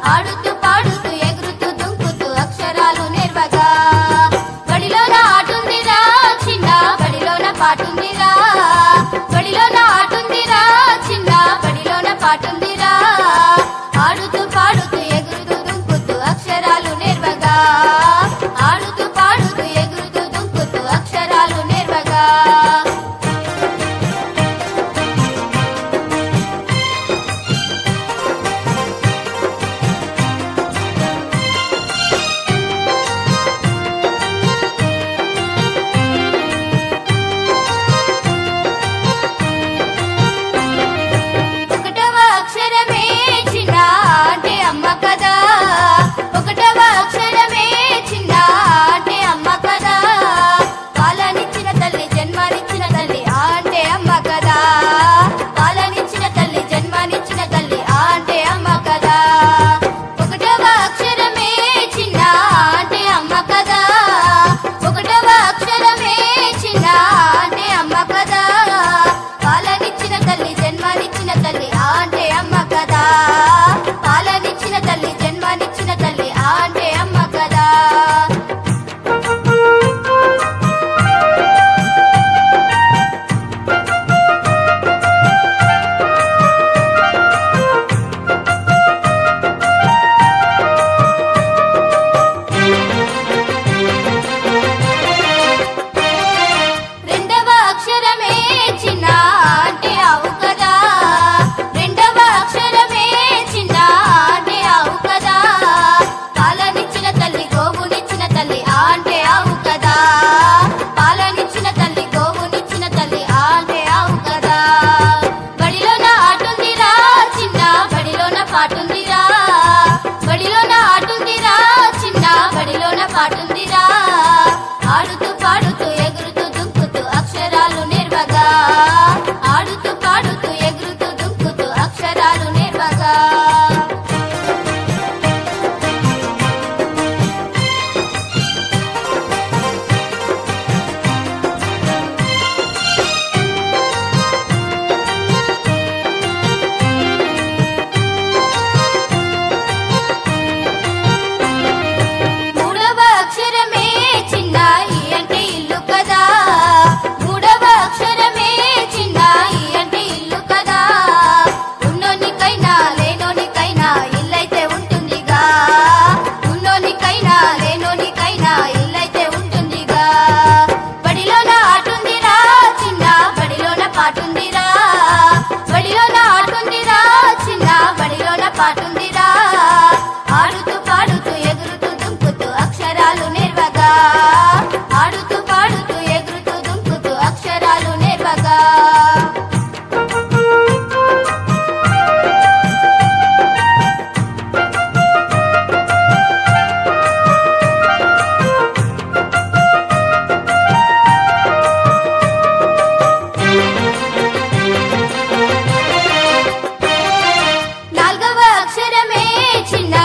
ఆడుతూ పాడుతూ ఎగురుతూ దుంకుతూ అక్షరాలు నేర్వగా బడిలోన ఆటుందిరా చిన్న బడిలోన పాటుందిరా బడిలోన ఆటుందిరా చిన్న బడిలోన పాటుందిరా ఆడుతూ పాడుతూ ఎగురుతూ దుంకుతూ అక్షరాలు నేర్వగా ఆడుతూ పాడుతూ ఎగురుతూ దుంకుతూ అక్షరాలు నేర్వగా ఆడుతూ పాడుతూ ఎగురుతూ దుంకుతూ అక్షరాలు నేర్వగా ఆడుతూ పాడుతూ ఎగురుతూ దుంకుతూ అక్షరాలు నేర్వగా పాటుందిరా ఆడుతూ పాడుతూ ఎగురుతూ దుంకుతూ అక్షరాలు నేర్వగా ఆడుతూ పాడుతూ ఎగురుతూ దుంకుతూ అక్షరాలు నేర్వగా చిన్న